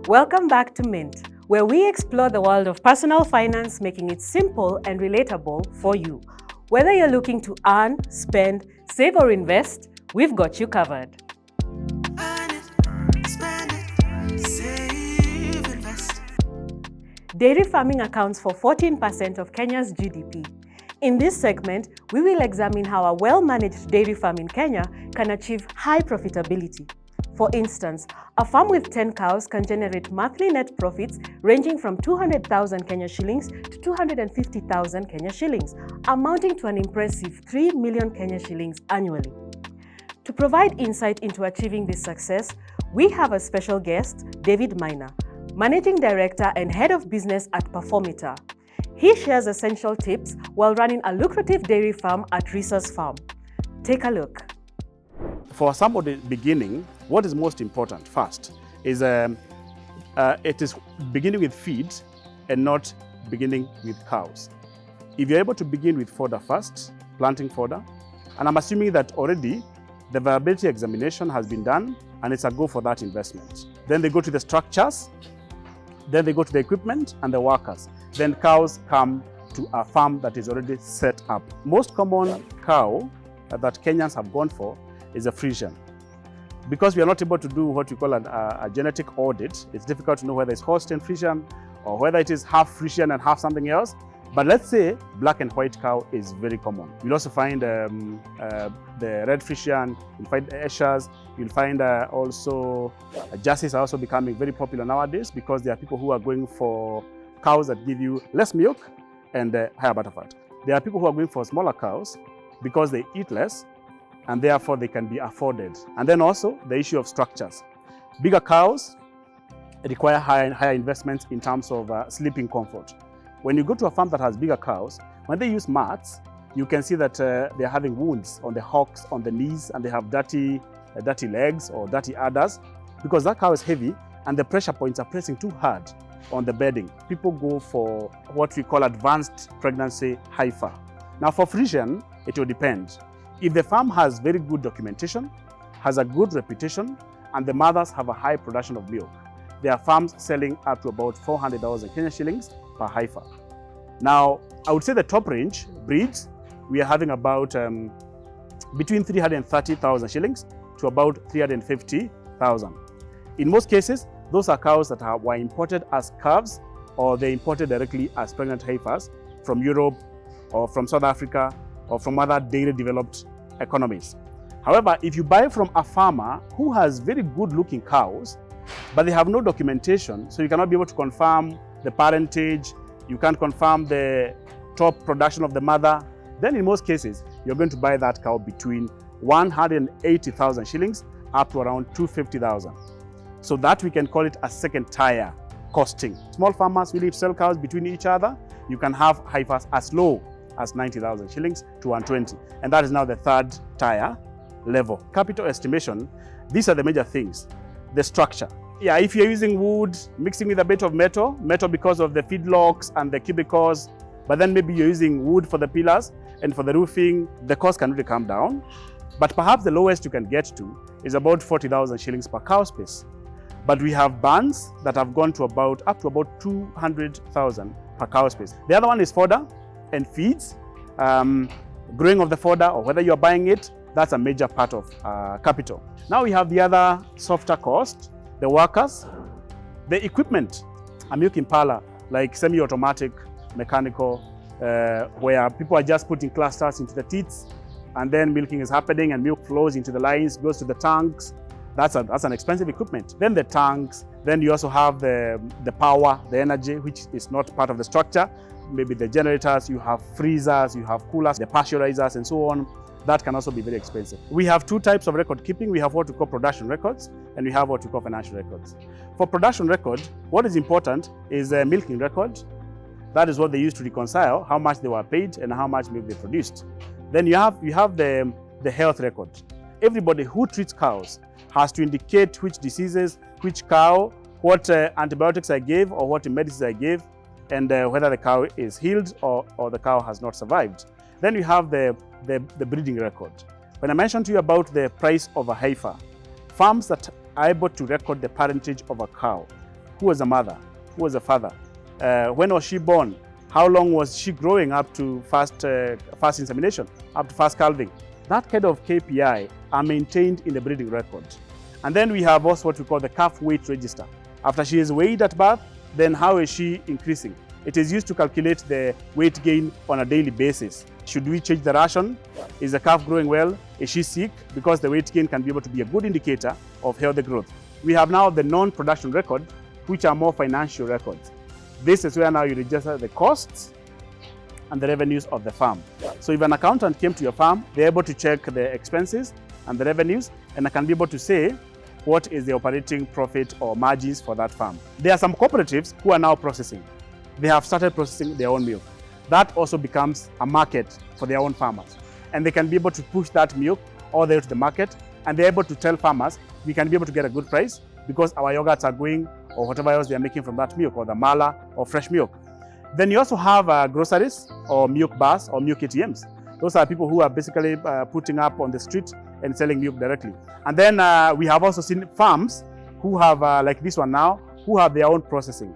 Welcome back to Mint, where we explore the world of personal finance, making it simple and relatable for you. Whether you're looking to earn, spend, save or invest, we've got you covered. Dairy farming accounts for 14% of Kenya's GDP. In this segment, we will examine how a well-managed dairy farm in Kenya can achieve high profitability. For instance, a farm with 10 cows can generate monthly net profits ranging from 200,000 Kenya shillings to 250,000 Kenya shillings, amounting to an impressive 3 million Kenya shillings annually. To provide insight into achieving this success, we have a special guest, David Maina, Managing Director and Head of Business at Performita. He shares essential tips while running a lucrative dairy farm at Resource Farm. Take a look. For somebody beginning, what is most important first is it is beginning with feed and not beginning with cows. If you're able to begin with fodder first, planting fodder, and I'm assuming that already the viability examination has been done and it's a go for that investment. Then they go to the structures, then they go to the equipment and the workers. Then cows come to a farm that is already set up. Most common cow that Kenyans have gone for is a Frisian. Because we are not able to do what we call a genetic audit, it's difficult to know whether it's Holstein Frisian or whether it is half Frisian and half something else. But let's say black and white cow is very common. You'll also find the red Frisian, you'll find Eshers, you'll find also Jerseys are also becoming very popular nowadays because there are people who are going for cows that give you less milk and higher butterfat. There are people who are going for smaller cows because they eat less and therefore they can be afforded. And then also the issue of structures. Bigger cows require higher investments in terms of sleeping comfort. When you go to a farm that has bigger cows, when they use mats, you can see that they're having wounds on the hocks, on the knees, and they have dirty legs or dirty udders because that cow is heavy and the pressure points are pressing too hard on the bedding. People go for what we call advanced pregnancy heifer. Now for Frisian, it will depend. If the farm has very good documentation, has a good reputation, and the mothers have a high production of milk, there are farms selling up to about 400,000 Kenya shillings per heifer. Now, I would say the top range breeds, we are having about between 330,000 shillings to about 350,000. In most cases, those are cows that were imported as calves or they imported directly as pregnant heifers from Europe or from South Africa or from other dairy developed economies. However, if you buy from a farmer who has very good looking cows, but they have no documentation, so you cannot be able to confirm the parentage, you can't confirm the top production of the mother, then in most cases, you're going to buy that cow between 180,000 shillings up to around 250,000. So that we can call it a second tier costing. Small farmers willing to sell cows between each other, you can have heifers as low as 90,000 shillings to 120. And that is now the third tier level. Capital estimation, these are the major things. The structure. Yeah, if you're using wood, mixing with a bit of metal because of the feedlots and the cubicles, but then maybe you're using wood for the pillars and for the roofing, the cost can really come down. But perhaps the lowest you can get to is about 40,000 shillings per cow space. But we have barns that have gone to up to about 200,000 per cow space. The other one is fodder and feeds, growing of the fodder or whether you're buying it, that's a major part of capital. Now we have the other softer cost, the workers, the equipment, a milking parlor like semi-automatic, mechanical, where people are just putting clusters into the teats and then milking is happening and milk flows into the lines, goes to the tanks. That's an expensive equipment. Then the tanks, then you also have the power, the energy, which is not part of the structure. Maybe the generators, you have freezers, you have coolers, the pasteurizers and so on. That can also be very expensive. We have two types of record keeping. We have what we call production records and we have what we call financial records. For production record, what is important is a milking record. That is what they use to reconcile how much they were paid and how much milk they produced. Then you have the health record. Everybody who treats cows has to indicate which diseases, which cow, what antibiotics I gave or what medicines I gave, and whether the cow is healed or the cow has not survived. Then you have the breeding record. When I mentioned to you about the price of a heifer, farms that are able to record the parentage of a cow Who was the mother? Who was the father? When was she born? How long was she growing up to fast insemination, up to fast calving? That kind of KPI are maintained in the breeding record. And then we have also what we call the calf weight register. After she is weighed at birth, then how is she increasing? It is used to calculate the weight gain on a daily basis. Should we change the ration? Is the calf growing well? Is she sick? Because the weight gain can be able to be a good indicator of healthy growth. We have now the non-production record, which are more financial records. This is where now you register the costs and the revenues of the farm. So if an accountant came to your farm, they're able to check the expenses and the revenues, and I can be able to say what is the operating profit or margins for that farm. There are some cooperatives who are now processing. They have started processing their own milk. That also becomes a market for their own farmers. And they can be able to push that milk all the way to the market, and they're able to tell farmers, we can be able to get a good price because our yogurts are going, or whatever else they're making from that milk, or the mala, or fresh milk. Then you also have groceries, or milk bars, or milk ATMs. Those are people who are basically putting up on the street and selling milk directly. And then we have also seen farms who have, like this one now, who have their own processing.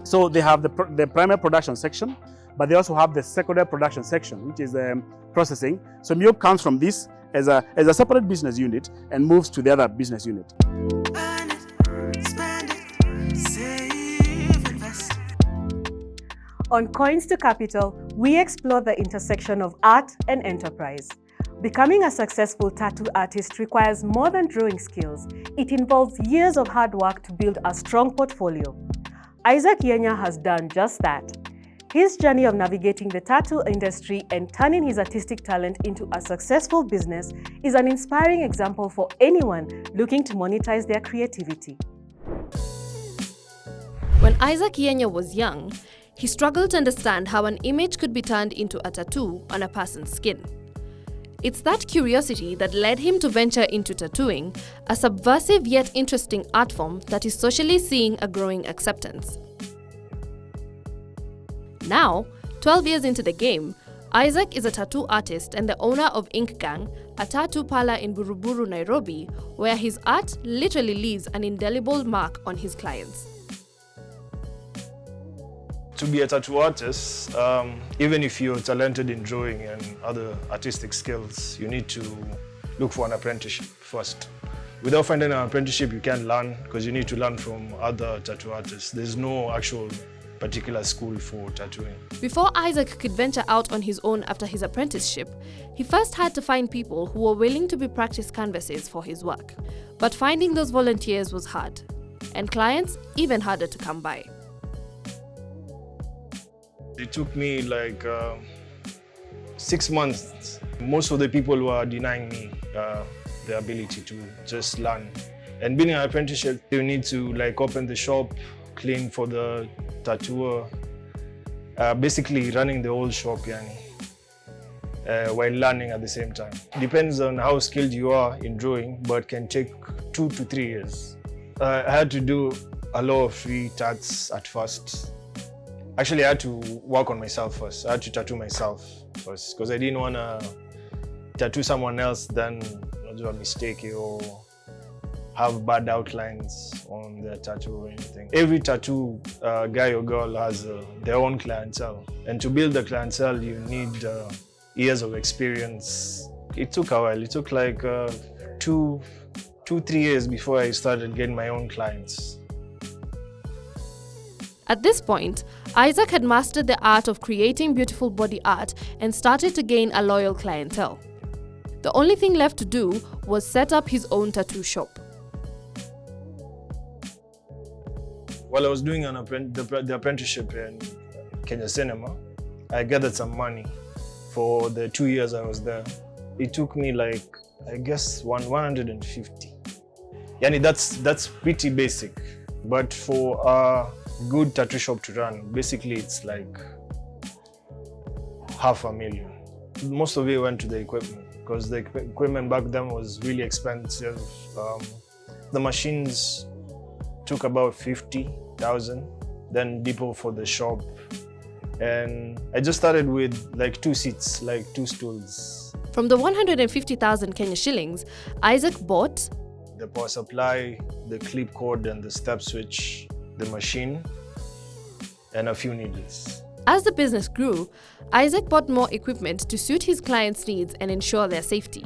So they have the primary production section, but they also have the secondary production section, which is processing. So milk comes from this as a separate business unit and moves to the other business unit. On Coins to Capital, we explore the intersection of art and enterprise. Becoming a successful tattoo artist requires more than drawing skills. It involves years of hard work to build a strong portfolio. Isaac Yenya has done just that. His journey of navigating the tattoo industry and turning his artistic talent into a successful business is an inspiring example for anyone looking to monetize their creativity. When Isaac Yenya was young, he struggled to understand how an image could be turned into a tattoo on a person's skin. It's that curiosity that led him to venture into tattooing, a subversive yet interesting art form that is socially seeing a growing acceptance. Now, 12 years into the game, Isaac is a tattoo artist and the owner of Ink Gang, a tattoo parlor in Buruburu, Nairobi, where his art literally leaves an indelible mark on his clients. To be a tattoo artist, even if you're talented in drawing and other artistic skills, you need to look for an apprenticeship first. Without finding an apprenticeship, you can't learn because you need to learn from other tattoo artists. There's no actual particular school for tattooing. Before Isaac could venture out on his own after his apprenticeship, he first had to find people who were willing to be practice canvases for his work. But finding those volunteers was hard, and clients even harder to come by. It took me like 6 months. Most of the people were denying me the ability to just learn. And being an apprenticeship, you need to like open the shop, clean for the tattooer, basically running the whole shop, while learning at the same time. Depends on how skilled you are in drawing, but can take 2 to 3 years. I had to do a lot of free tats at first. Actually, I had to work on myself first. I had to tattoo myself first because I didn't want to tattoo someone else, then do a mistake or have bad outlines on their tattoo or anything. Every tattoo guy or girl has their own clientele. And to build a clientele, you need years of experience. It took a while. It took like 2-3 years before I started getting my own clients. At this point, Isaac had mastered the art of creating beautiful body art and started to gain a loyal clientele. The only thing left to do was set up his own tattoo shop. While I was doing the apprenticeship in Kenya Cinema, I gathered some money for the 2 years I was there. It took me like, I guess, 150. Yani that's pretty basic. But for a good tattoo shop to run, basically it's like $500,000. Most of it went to the equipment because the equipment back then was really expensive. The machines took about 50,000, then depot for the shop. And I just started with like 2 seats, like 2 stools. From the 150,000 Kenya shillings, Isaac bought the power supply, the clip cord and the step switch, the machine, and a few needles. As the business grew, Isaac bought more equipment to suit his clients' needs and ensure their safety.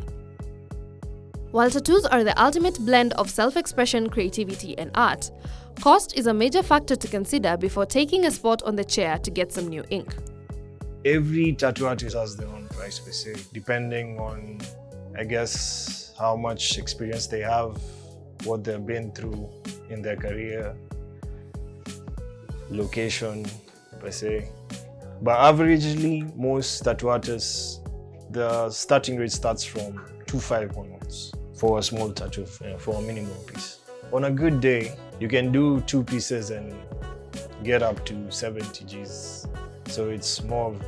While tattoos are the ultimate blend of self-expression, creativity, and art, cost is a major factor to consider before taking a spot on the chair to get some new ink. Every tattoo artist has their own price per se, depending on, I guess, how much experience they have, what they've been through in their career, location per se. But averagely, most tattoo artists, the starting rate starts from 2.5 onwards for a small tattoo, for a minimum piece. On a good day, you can do 2 pieces and get up to 70 Gs. So it's more of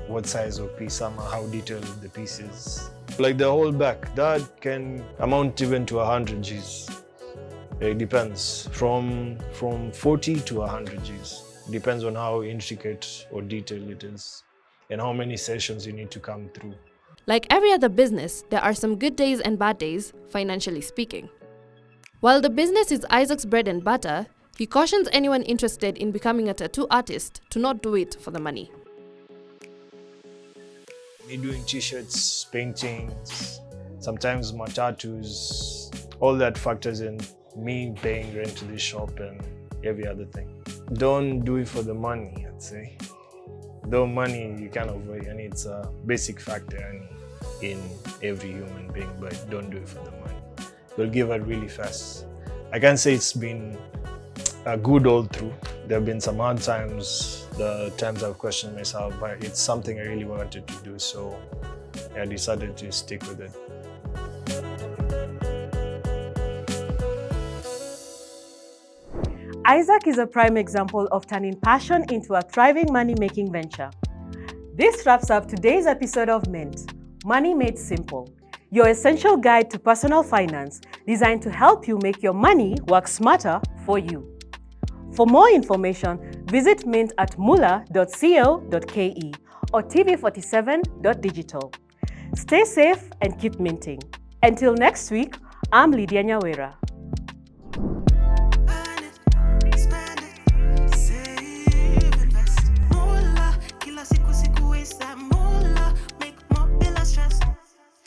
what size of piece, how detailed the piece is. Like the whole back, that can amount even to 100 Gs. It depends, from 40 to 100 Gs. Depends on how intricate or detailed it is and how many sessions you need to come through. Like every other business, there are some good days and bad days, financially speaking. While the business is Isaac's bread and butter, he cautions anyone interested in becoming a tattoo artist to not do it for the money. Me doing t-shirts, paintings, sometimes my tattoos, all that factors in me paying rent to this shop and every other thing. Don't do it for the money, I'd say. Though money you can't avoid, and it's a basic factor in every human being, but don't do it for the money. You'll give up really fast. I can't say it's been a good all through. There have been some hard times, the times I've questioned myself, but it's something I really wanted to do, so I decided to stick with it. Isaac is a prime example of turning passion into a thriving money-making venture. This wraps up today's episode of Mint, Money Made Simple, your essential guide to personal finance designed to help you make your money work smarter for you. For more information, visit Mint at mula.co.ke or tv47.digital. Stay safe and keep minting. Until next week, I'm Lydia Nyawera.